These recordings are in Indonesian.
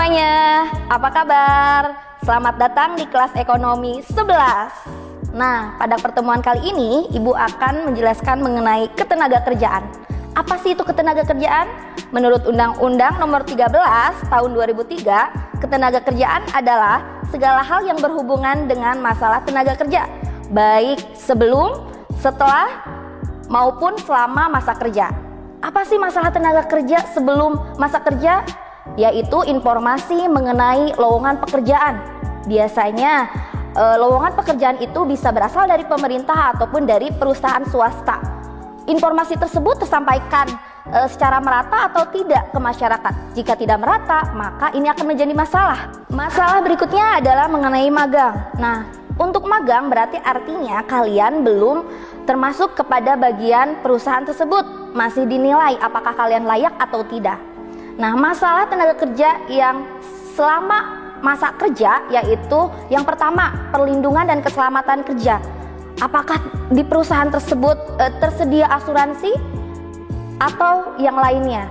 semuanya, apa kabar? Selamat datang di kelas ekonomi 11. Nah, pada pertemuan kali ini Ibu akan menjelaskan mengenai ketenagakerjaan. Apa sih itu ketenagakerjaan? Menurut Undang-Undang Nomor 13 Tahun 2003, ketenagakerjaan adalah segala hal yang berhubungan dengan masalah tenaga kerja, baik sebelum, setelah, maupun selama masa kerja. Apa sih masalah tenaga kerja sebelum masa kerja? Yaitu informasi mengenai lowongan pekerjaan. Biasanya lowongan pekerjaan itu bisa berasal dari pemerintah ataupun dari perusahaan swasta. Informasi tersebut tersampaikan secara merata atau tidak ke masyarakat. Jika tidak merata, maka ini akan menjadi masalah. Masalah berikutnya adalah mengenai magang. Nah, untuk magang berarti artinya kalian belum termasuk kepada bagian perusahaan tersebut. Masih dinilai apakah kalian layak atau tidak. Nah, masalah tenaga kerja yang selama masa kerja yaitu yang pertama, perlindungan dan keselamatan kerja. Apakah di perusahaan tersebut tersedia asuransi atau yang lainnya?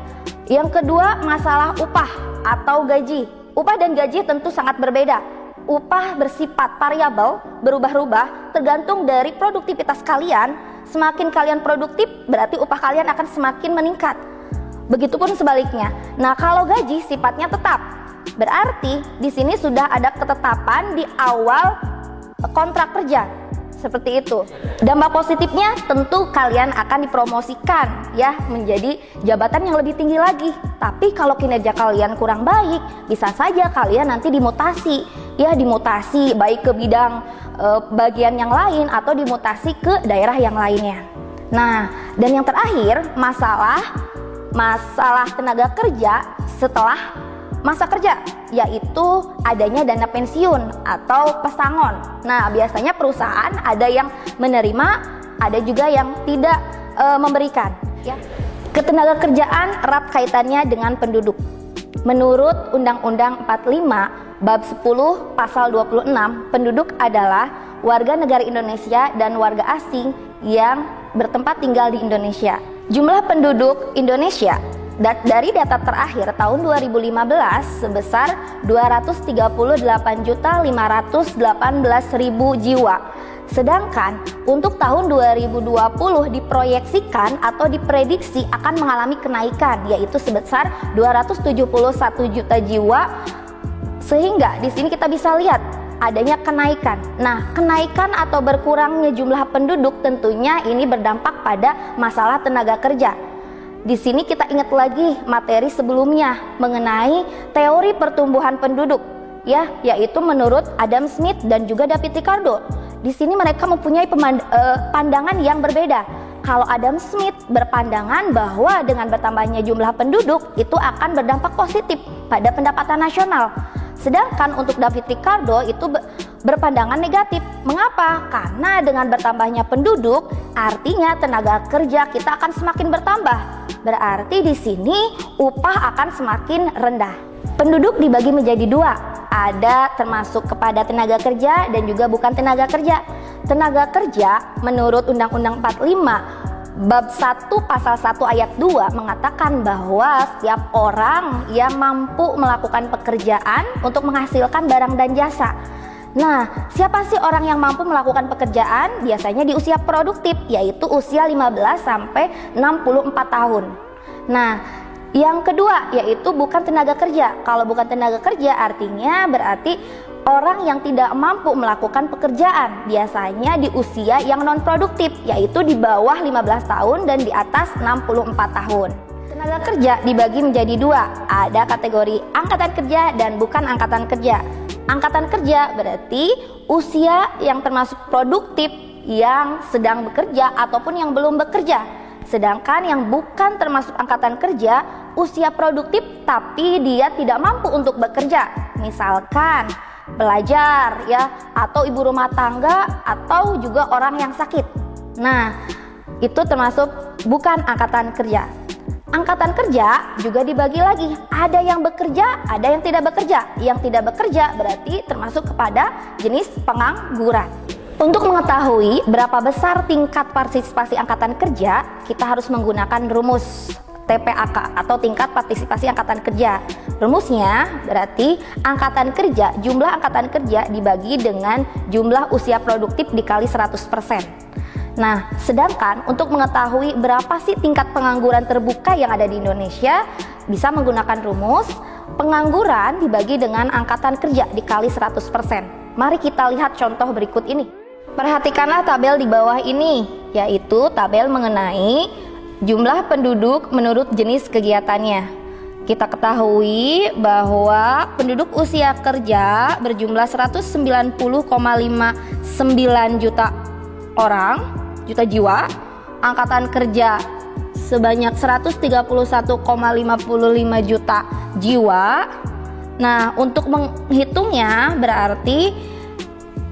Yang kedua, masalah upah atau gaji. Upah dan gaji tentu sangat berbeda. Upah bersifat variabel, berubah-ubah tergantung dari produktivitas kalian. Semakin kalian produktif, berarti upah kalian akan semakin meningkat. Begitupun sebaliknya. Nah, kalau gaji sifatnya tetap, berarti di sini sudah ada ketetapan di awal kontrak kerja. Seperti itu. Dampak positifnya tentu kalian akan dipromosikan ya menjadi jabatan yang lebih tinggi lagi. Tapi kalau kinerja kalian kurang baik, bisa saja kalian nanti dimutasi. Ya, dimutasi baik ke bidang bagian yang lain atau dimutasi ke daerah yang lainnya. Nah, dan yang terakhir, masalah tenaga kerja setelah masa kerja, yaitu adanya dana pensiun atau pesangon. Nah, biasanya perusahaan ada yang menerima, ada juga yang tidak memberikan. Ya. Ketenagakerjaan erat kaitannya dengan penduduk. Menurut Undang-Undang 45 Bab 10 Pasal 26, penduduk adalah warga negara Indonesia dan warga asing yang bertempat tinggal di Indonesia. Jumlah penduduk Indonesia dari data terakhir tahun 2015 sebesar 238.518.000 jiwa. Sedangkan untuk tahun 2020 diproyeksikan atau diprediksi akan mengalami kenaikan, yaitu sebesar 271 juta jiwa. Sehingga di sini kita bisa lihat adanya kenaikan. Nah, kenaikan atau berkurangnya jumlah penduduk tentunya ini berdampak pada masalah tenaga kerja. Di sini kita ingat lagi materi sebelumnya mengenai teori pertumbuhan penduduk, ya, yaitu menurut Adam Smith dan juga David Ricardo. Di sini mereka mempunyai pandangan yang berbeda. Kalau Adam Smith berpandangan bahwa dengan bertambahnya jumlah penduduk itu akan berdampak positif pada pendapatan nasional. Sedangkan untuk David Ricardo itu berpandangan negatif. Mengapa? Karena dengan bertambahnya penduduk, artinya tenaga kerja kita akan semakin bertambah. Berarti di sini upah akan semakin rendah. Penduduk dibagi menjadi dua. Ada termasuk kepada tenaga kerja dan juga bukan tenaga kerja. Tenaga kerja menurut Undang-Undang 45 Bab 1 Pasal 1 Ayat 2 mengatakan bahwa setiap orang yang mampu melakukan pekerjaan untuk menghasilkan barang dan jasa. Nah, siapa sih orang yang mampu melakukan pekerjaan? Biasanya di usia produktif, yaitu usia 15 sampai 64 tahun. Nah, yang kedua yaitu bukan tenaga kerja. Kalau bukan tenaga kerja artinya berarti orang yang tidak mampu melakukan pekerjaan, biasanya di usia yang non produktif, yaitu di bawah 15 tahun dan di atas 64 tahun. Tenaga kerja dibagi menjadi dua, ada kategori angkatan kerja dan bukan angkatan kerja. Angkatan kerja berarti usia yang termasuk produktif yang sedang bekerja ataupun yang belum bekerja. Sedangkan yang bukan termasuk angkatan kerja, usia produktif tapi dia tidak mampu untuk bekerja. Misalkan pelajar ya, atau ibu rumah tangga, atau juga orang yang sakit. Nah, itu termasuk bukan angkatan kerja. Angkatan kerja juga dibagi lagi, ada yang bekerja, ada yang tidak bekerja. Yang tidak bekerja berarti termasuk kepada jenis pengangguran. Untuk mengetahui berapa besar tingkat partisipasi angkatan kerja, kita harus menggunakan rumus TPAK atau tingkat partisipasi angkatan kerja. Rumusnya berarti jumlah angkatan kerja dibagi dengan jumlah usia produktif dikali 100%. Nah, sedangkan untuk mengetahui berapa sih tingkat pengangguran terbuka yang ada di Indonesia, bisa menggunakan rumus pengangguran dibagi dengan angkatan kerja dikali 100%. Mari kita lihat contoh berikut ini. Perhatikanlah tabel di bawah ini, yaitu tabel mengenai jumlah penduduk menurut jenis kegiatannya. Kita ketahui bahwa penduduk usia kerja berjumlah 190,59 juta jiwa, angkatan kerja sebanyak 131,55 juta jiwa. Nah, untuk menghitungnya berarti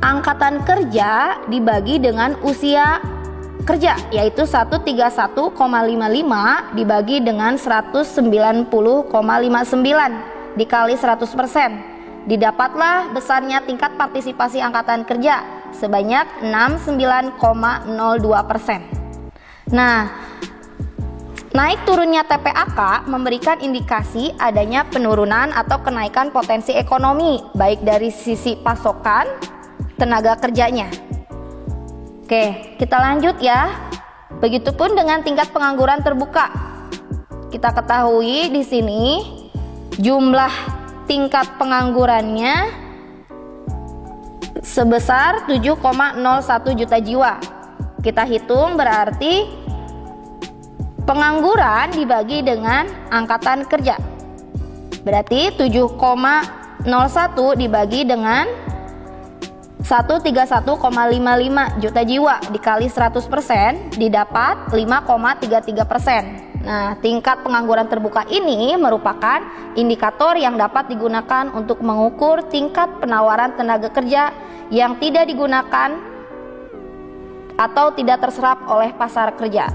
angkatan kerja dibagi dengan usia kerja, yaitu 131,55 dibagi dengan 190,59 dikali 100%. Didapatlah besarnya tingkat partisipasi angkatan kerja sebanyak 69,02%. Nah, naik turunnya TPAK memberikan indikasi adanya penurunan atau kenaikan potensi ekonomi, baik dari sisi pasokan tenaga kerjanya. Oke, kita lanjut ya. Begitupun dengan tingkat pengangguran terbuka. Kita ketahui di sini jumlah tingkat penganggurannya sebesar 7,01 juta jiwa. Kita hitung berarti pengangguran dibagi dengan angkatan kerja. Berarti 7,01 dibagi dengan 131,55 juta jiwa dikali 100% didapat 5,33%. Nah, tingkat pengangguran terbuka ini merupakan indikator yang dapat digunakan untuk mengukur tingkat penawaran tenaga kerja yang tidak digunakan atau tidak terserap oleh pasar kerja.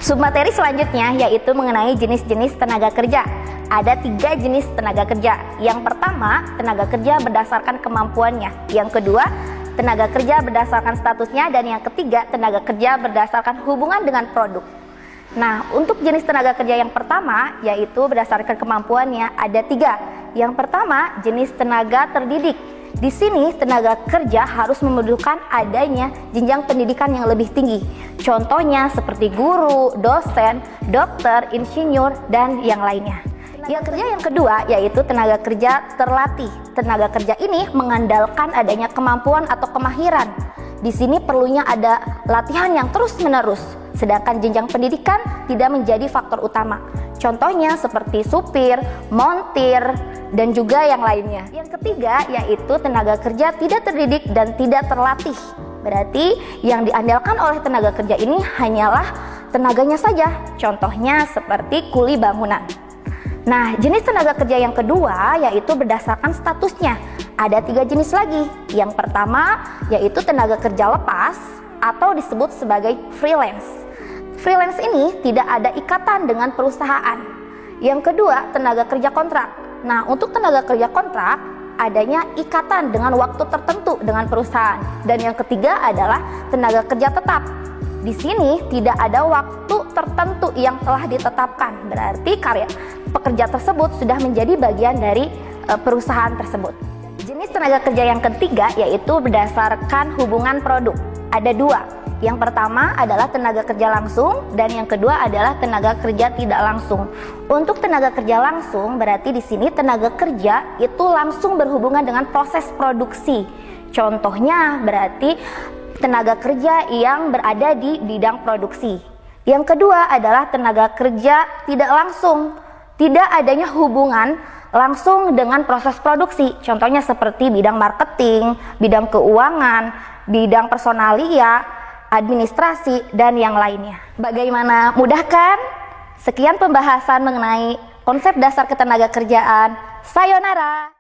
Submateri selanjutnya yaitu mengenai jenis-jenis tenaga kerja. Ada 3 jenis tenaga kerja. Yang pertama, tenaga kerja berdasarkan kemampuannya. Yang kedua, tenaga kerja berdasarkan statusnya. Dan yang ketiga, tenaga kerja berdasarkan hubungan dengan produk. Nah, untuk jenis tenaga kerja yang pertama, yaitu berdasarkan kemampuannya, ada 3. Yang pertama, jenis tenaga terdidik. Di sini, tenaga kerja harus membutuhkan adanya jenjang pendidikan yang lebih tinggi. Contohnya seperti guru, dosen, dokter, insinyur, dan yang lainnya. Yang kerja yang kedua yaitu tenaga kerja terlatih. Tenaga kerja ini mengandalkan adanya kemampuan atau kemahiran. Di sini perlunya ada latihan yang terus-menerus, sedangkan jenjang pendidikan tidak menjadi faktor utama. Contohnya seperti supir, montir, dan juga yang lainnya. Yang ketiga yaitu tenaga kerja tidak terdidik dan tidak terlatih. Berarti yang diandalkan oleh tenaga kerja ini hanyalah tenaganya saja. Contohnya seperti kuli bangunan. Nah, jenis tenaga kerja yang kedua yaitu berdasarkan statusnya. Ada 3 jenis lagi. Yang pertama yaitu tenaga kerja lepas atau disebut sebagai freelance. Freelance ini tidak ada ikatan dengan perusahaan. Yang kedua, tenaga kerja kontrak. Nah, untuk tenaga kerja kontrak adanya ikatan dengan waktu tertentu dengan perusahaan. Dan yang ketiga adalah tenaga kerja tetap. Di sini tidak ada waktu tertentu yang telah ditetapkan. Berarti pekerja tersebut sudah menjadi bagian dari perusahaan tersebut. Jenis tenaga kerja yang ketiga yaitu berdasarkan hubungan produk. Ada 2. Yang pertama adalah tenaga kerja langsung dan yang kedua adalah tenaga kerja tidak langsung. Untuk tenaga kerja langsung berarti di sini tenaga kerja itu langsung berhubungan dengan proses produksi. Contohnya berarti tenaga kerja yang berada di bidang produksi. Yang kedua adalah tenaga kerja tidak langsung. Tidak adanya hubungan langsung dengan proses produksi. Contohnya seperti bidang marketing, bidang keuangan, bidang personalia, administrasi, dan yang lainnya. Bagaimana? Mudah kan? Sekian pembahasan mengenai konsep dasar ketenaga kerjaan. Sayonara!